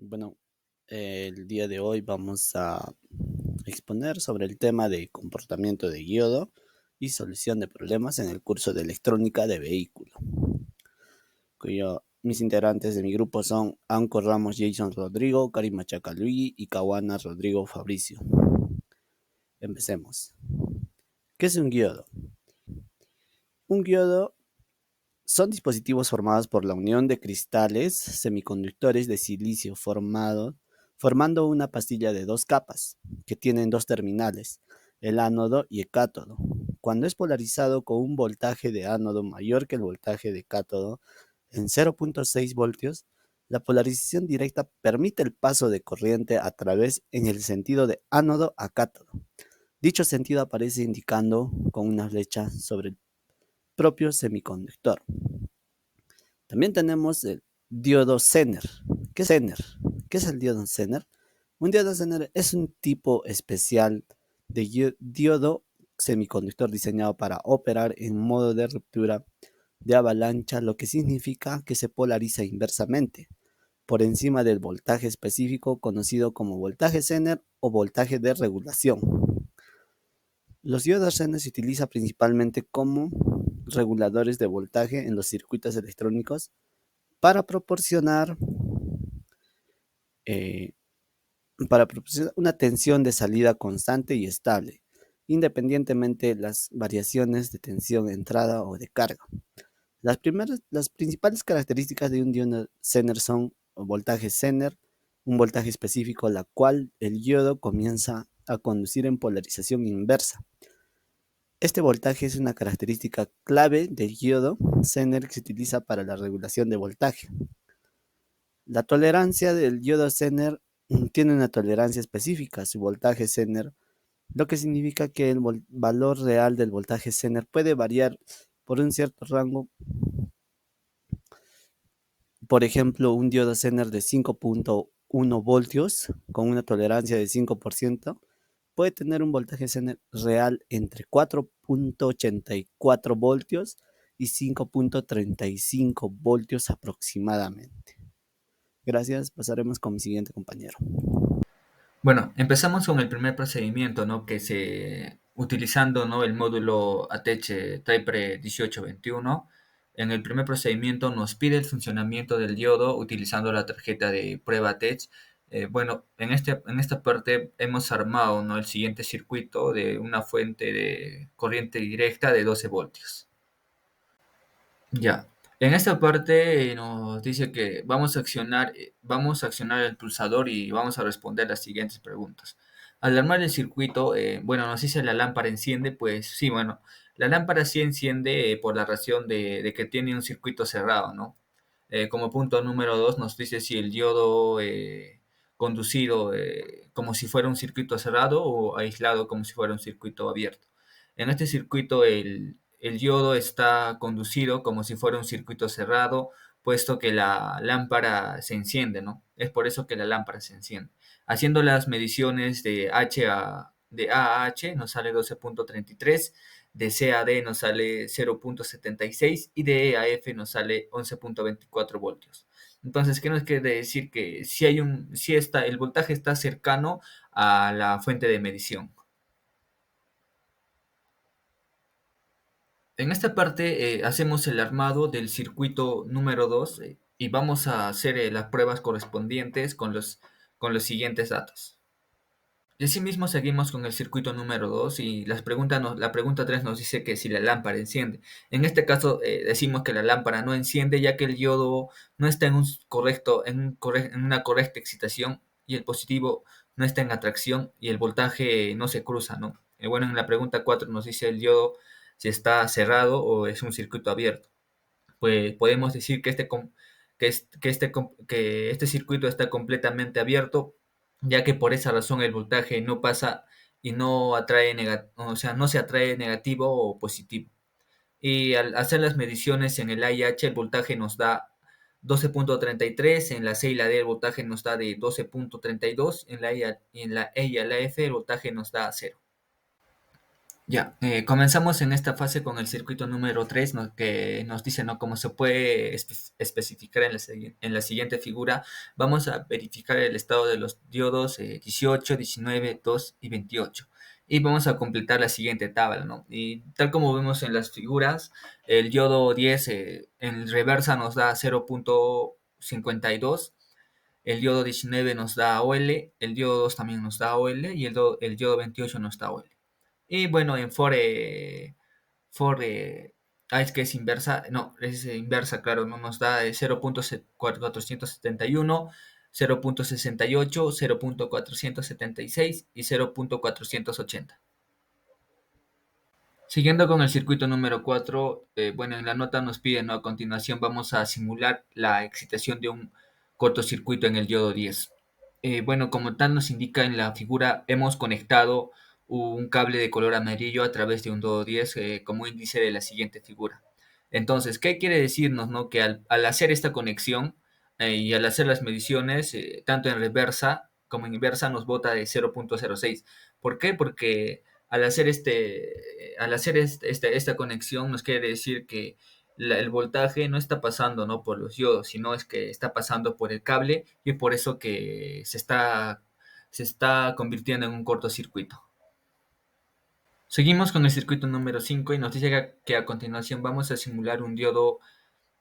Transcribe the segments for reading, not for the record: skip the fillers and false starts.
Bueno, el día de hoy vamos a exponer sobre el tema de comportamiento de yodo y solución de problemas en el curso de electrónica de vehículo, mis integrantes de mi grupo son Anco Ramos Jason Rodrigo, Karim Machaca Luigi y Kawana Rodrigo Fabricio. Empecemos. ¿Qué es un diodo? Un diodo son dispositivos formados por la unión de cristales semiconductores de silicio formando una pastilla de dos capas, que tienen dos terminales, el ánodo y el cátodo. Cuando es polarizado con un voltaje de ánodo mayor que el voltaje de cátodo en 0.6 voltios, la polarización directa permite el paso de corriente a través en el sentido de ánodo a cátodo. Dicho sentido aparece indicando con una flecha sobre el propio semiconductor. También tenemos el diodo Zener. ¿Qué es Zener? ¿Qué es el diodo Zener? Un diodo Zener es un tipo especial de diodo semiconductor diseñado para operar en modo de ruptura de avalancha, lo que significa que se polariza inversamente por encima del voltaje específico conocido como voltaje Zener o voltaje de regulación. Los diodos Zener se utilizan principalmente como reguladores de voltaje en los circuitos electrónicos para proporcionar, eh, para proporcionar una tensión de salida constante y estable, independientemente de las variaciones de tensión de entrada o de carga. Las principales características de un diodo Zener son voltaje Zener, un voltaje específico la cual el diodo comienza a conducir en polarización inversa. Este voltaje es una característica clave del diodo Zener que se utiliza para la regulación de voltaje. La tolerancia del diodo Zener tiene una tolerancia específica a su voltaje Zener, lo que significa que el valor real del voltaje Zener puede variar por un cierto rango. Por ejemplo, un diodo Zener de 5.1 voltios con una tolerancia de 5% puede tener un voltaje Zener real entre 4.84 voltios y 5.35 voltios aproximadamente. Gracias, pasaremos con mi siguiente compañero. Bueno, empezamos con el primer procedimiento, ¿no? Utilizando, ¿no? El módulo ATECH Typre 1821. En el primer procedimiento nos pide el funcionamiento del diodo utilizando la tarjeta de prueba ATECH. En esta parte hemos armado, ¿no? El siguiente circuito de una fuente de corriente directa de 12 voltios. Ya. En esta parte nos dice que vamos a accionar el pulsador y vamos a responder las siguientes preguntas. Al armar el circuito, nos dice la lámpara enciende, pues sí, bueno, la lámpara sí enciende por la razón de que tiene un circuito cerrado, ¿no? Como punto número 2 nos dice si el diodo conducido como si fuera un circuito cerrado o aislado como si fuera un circuito abierto. En este circuito el diodo está conducido como si fuera un circuito cerrado, puesto que la lámpara se enciende, ¿no? Es por eso que la lámpara se enciende. Haciendo las mediciones de A a H nos sale 12.33, de C a D nos sale 0.76 y de E a F nos sale 11.24 voltios. Entonces, ¿qué nos quiere decir? Que el voltaje está cercano a la fuente de medición. En esta parte hacemos el armado del circuito número 2 y vamos a hacer las pruebas correspondientes con los siguientes datos. Y asimismo seguimos con el circuito número 2 y la pregunta 3 nos dice que si la lámpara enciende. En este caso decimos que la lámpara no enciende ya que el diodo no está en una correcta excitación y el positivo no está en atracción y el voltaje no se cruza, ¿no? En la pregunta 4 nos dice el diodo si está cerrado o es un circuito abierto. Pues podemos decir que este circuito está completamente abierto, ya que por esa razón el voltaje no pasa y no se atrae negativo o positivo. Y al hacer las mediciones en el A y H, el voltaje nos da 12.33, en la C y la D el voltaje nos da de 12.32, en la E y la F el voltaje nos da 0. Ya, comenzamos en esta fase con el circuito número 3, que nos dice, ¿no?, cómo se puede especificar en la siguiente figura. Vamos a verificar el estado de los diodos 18, 19, 2 y 28. Y vamos a completar la siguiente tabla, ¿no? Y tal como vemos en las figuras, el diodo 10 en reversa nos da 0.52, el diodo 19 nos da OL, el diodo 2 también nos da OL y el diodo 28 nos da OL. Y bueno, en for es que es inversa, no, es inversa, claro, no nos da 0.471, 0.68, 0.476 y 0.480. Siguiendo con el circuito número 4, bueno, en la nota nos piden, ¿no? A continuación vamos a simular la excitación de un cortocircuito en el diodo 10. Bueno, como tal nos indica en la figura, hemos conectado un cable de color amarillo a través de un diodo 10 como índice de la siguiente figura. Entonces, ¿qué quiere decirnos, no? Que al hacer esta conexión y al hacer las mediciones, tanto en reversa como en inversa, nos bota de 0.06. ¿Por qué? Porque al hacer esta conexión nos quiere decir que el voltaje no está pasando, ¿no?, por los diodos, sino es que está pasando por el cable y por eso que se está convirtiendo en un cortocircuito. Seguimos con el circuito número 5 y nos dice que a continuación vamos a simular un diodo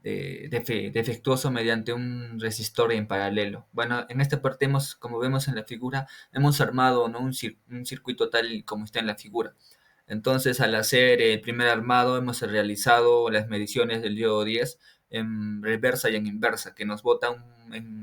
defectuoso mediante un resistor en paralelo. Bueno, en esta parte como vemos en la figura, hemos armado, ¿no?, un circuito tal como está en la figura. Entonces, al hacer el primer armado, hemos realizado las mediciones del diodo 10 en reversa y en inversa, que en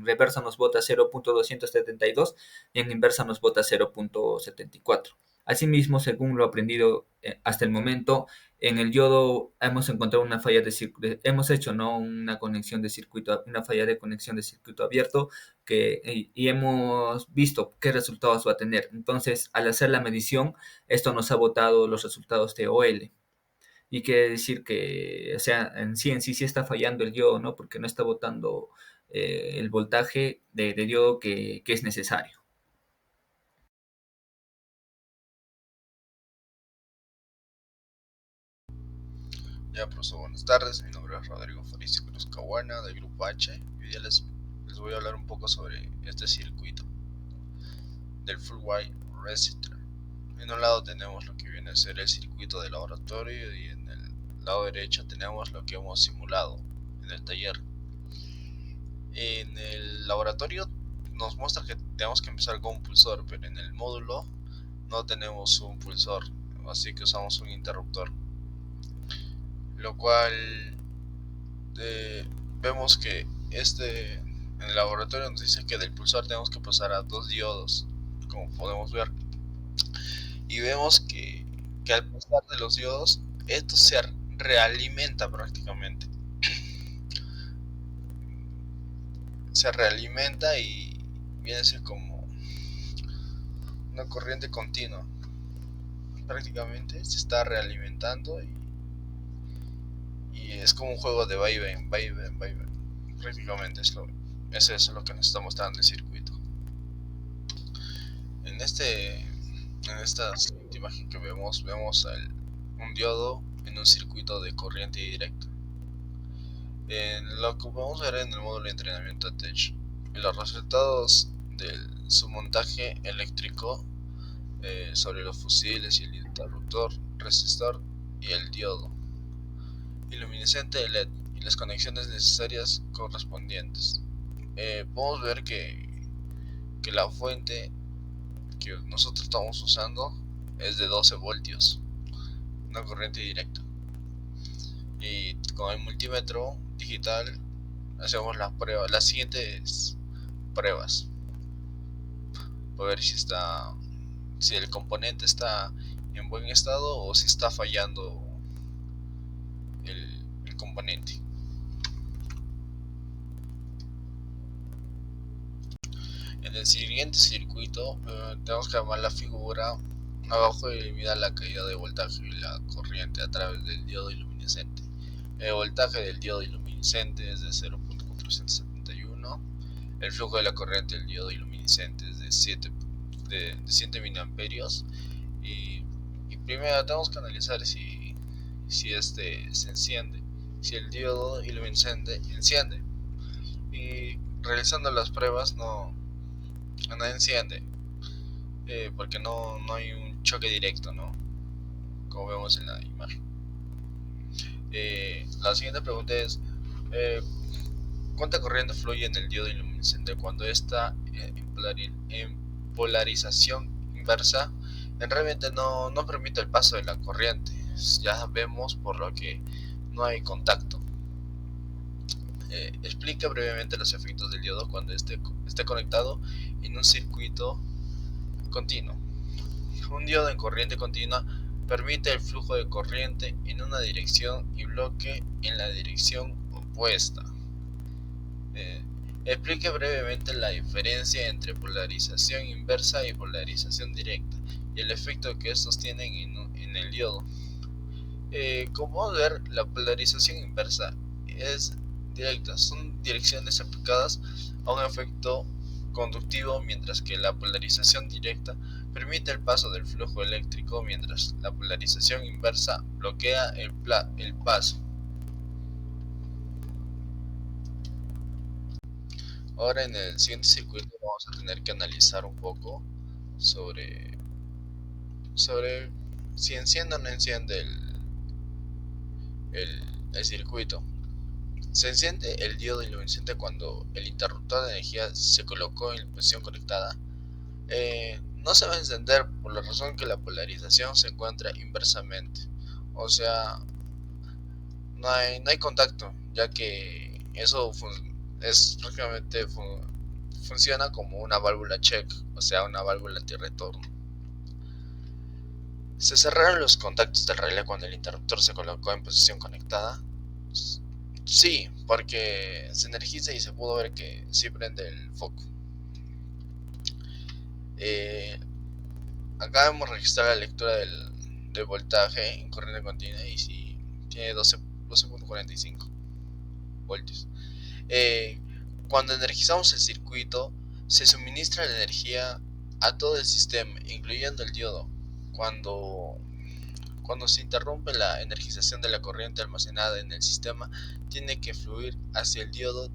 reversa nos bota 0.272 y en inversa nos bota 0.74. Asimismo, según lo aprendido hasta el momento, en el diodo hemos encontrado una falla de circuito, hemos hecho, ¿no?, una conexión de circuito, una falla de conexión de circuito abierto y hemos visto qué resultados va a tener. Entonces, al hacer la medición, esto nos ha botado los resultados de OL. Y quiere decir que, o sea, en sí sí está fallando el diodo, ¿no? Porque no está botando el voltaje de diodo que es necesario. Ya, profesor, buenas tardes. Mi nombre es Rodrigo Faricio Cruz Caguana del Grupo H. Y hoy día les voy a hablar un poco sobre este circuito del Full Wide Resistor. En un lado tenemos lo que viene a ser el circuito de laboratorio y en el lado derecho tenemos lo que hemos simulado en el taller. En el laboratorio nos muestra que tenemos que empezar con un pulsor, pero en el módulo no tenemos un pulsor, así que usamos un interruptor, lo cual vemos que en el laboratorio nos dice que del pulsor tenemos que pasar a 2 diodos, como podemos ver, y vemos que al pasar de los diodos esto se realimenta prácticamente, se realimenta y viene a ser como una corriente continua, prácticamente se está realimentando y es como un juego de vaivén, vaivén, vaivén, prácticamente eso es lo que nos está mostrando el circuito. En esta siguiente imagen que vemos un diodo en un circuito de corriente directa. En lo que podemos ver en el módulo de entrenamiento ATECH, los resultados de su montaje eléctrico sobre los fusibles y el interruptor, resistor y el diodo iluminiscente de LED y las conexiones necesarias correspondientes. Podemos ver que la fuente que nosotros estamos usando es de 12 voltios, una corriente directa, y con el multímetro digital hacemos las siguientes pruebas para ver si el componente está en buen estado o si está fallando el componente. En el siguiente circuito tenemos que armar la figura. Abajo elimina la caída de voltaje y la corriente a través del diodo iluminiscente. El voltaje del diodo iluminiscente es de 0.471. El flujo de la corriente del diodo iluminiscente es de 7 mA y primero tenemos que analizar si este se enciende, si el diodo iluminiscente enciende. Y realizando las pruebas no enciende, porque no hay un choque directo, ¿no? Como vemos en la imagen. La siguiente pregunta es, ¿cuánta corriente fluye en el diodo iluminiscente cuando está en polarización inversa? Realmente no permite el paso de la corriente. Ya vemos por lo que no hay contacto. Explica brevemente los efectos del diodo cuando esté conectado en un circuito continuo. Un diodo en corriente continua permite el flujo de corriente en una dirección y bloque en la dirección opuesta. Explique brevemente la diferencia entre polarización inversa y polarización directa y el efecto que estos tienen en el diodo. Como podemos ver, la polarización inversa es directa, son direcciones aplicadas a un efecto conductivo, mientras que la polarización directa permite el paso del flujo eléctrico, mientras la polarización inversa bloquea el paso. Ahora en el siguiente circuito vamos a tener que analizar un poco sobre si enciende o no enciende el circuito. Se enciende el diodo iluminiscente cuando el interruptor de energía se colocó en posición conectada. No se va a encender por la razón que la polarización se encuentra inversamente. O sea, no hay contacto, ya que eso es prácticamente funciona como una válvula check, o sea, una válvula antirretorno. ¿Se cerraron los contactos del relé cuando el interruptor se colocó en posición conectada? Sí, porque se energiza y se pudo ver que sí prende el foco. Acá hemos registrado la lectura del voltaje en corriente continua y si tiene 12.45 voltios. Cuando energizamos el circuito, se suministra la energía a todo el sistema, incluyendo el diodo. Cuando se interrumpe la energización de la corriente almacenada en el sistema, tiene que fluir hacia el diodo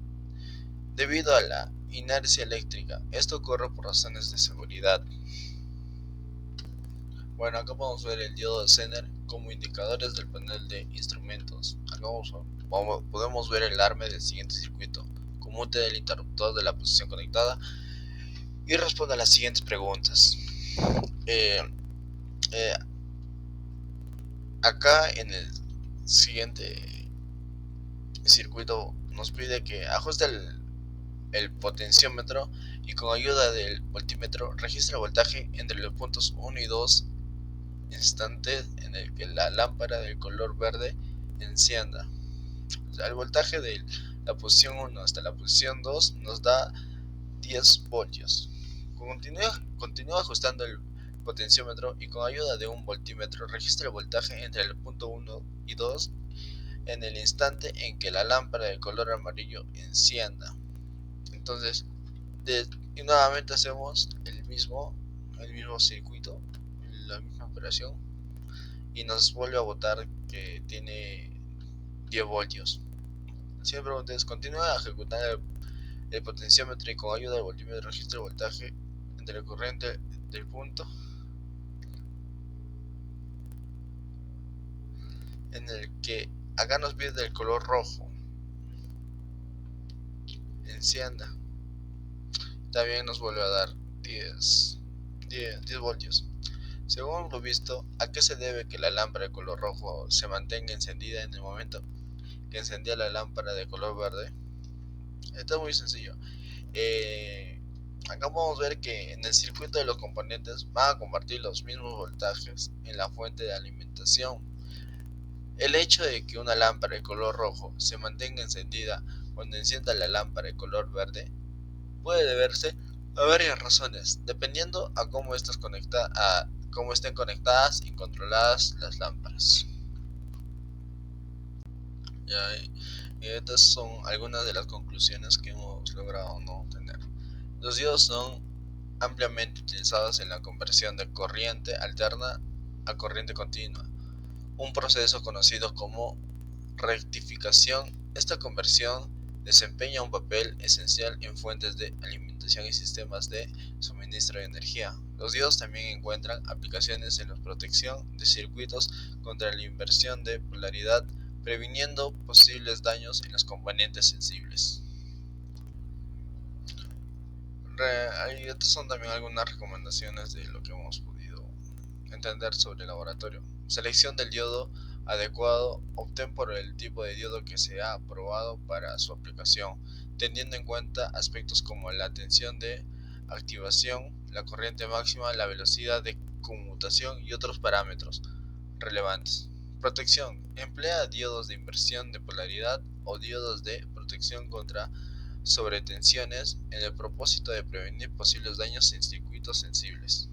debido a la inercia eléctrica. Esto ocurre por razones de seguridad. Bueno, acá podemos ver el diodo de Zener como indicadores del panel de instrumentos. Acá podemos ver el arme del siguiente circuito, comute del interruptor de la posición conectada, y responde a las siguientes preguntas. Acá en el siguiente circuito nos pide que ajuste el potenciómetro y con ayuda del voltímetro registre el voltaje entre los puntos 1 y 2 instantes en el que la lámpara del color verde encienda. O sea, el voltaje de la posición 1 hasta la posición 2 nos da 10 voltios. Continúa ajustando el potenciómetro y con ayuda de un voltímetro registra el voltaje entre el punto 1 y 2 en el instante en que la lámpara de color amarillo encienda. Entonces, y nuevamente hacemos el mismo circuito, la misma operación, y nos vuelve a botar que tiene 10 voltios. La siguiente pregunta es: continúa ejecutando el potenciómetro y con ayuda del voltímetro registra el voltaje entre la corriente del punto en el que acá nos pide del color rojo encienda. También nos vuelve a dar 10 voltios. Según lo visto, ¿a qué se debe que la lámpara de color rojo se mantenga encendida en el momento que encendía la lámpara de color verde? Esto es muy sencillo. Acá podemos ver que en el circuito de los componentes van a compartir los mismos voltajes en la fuente de alimentación. El hecho de que una lámpara de color rojo se mantenga encendida cuando encienda la lámpara de color verde puede deberse a varias razones, dependiendo a cómo estén conectadas y controladas las lámparas. Y estas son algunas de las conclusiones que hemos logrado no tener. Los diodos son ampliamente utilizados en la conversión de corriente alterna a corriente continua, un proceso conocido como rectificación. Esta conversión desempeña un papel esencial en fuentes de alimentación y sistemas de suministro de energía. Los diodos también encuentran aplicaciones en la protección de circuitos contra la inversión de polaridad, previniendo posibles daños en los componentes sensibles. Estas son también algunas recomendaciones de lo que hemos podido entender sobre el laboratorio. Selección del diodo adecuado. Opten por el tipo de diodo que se ha aprobado para su aplicación, teniendo en cuenta aspectos como la tensión de activación, la corriente máxima, la velocidad de conmutación y otros parámetros relevantes. Protección. Emplea diodos de inversión de polaridad o diodos de protección contra sobretensiones en el propósito de prevenir posibles daños en circuitos sensibles.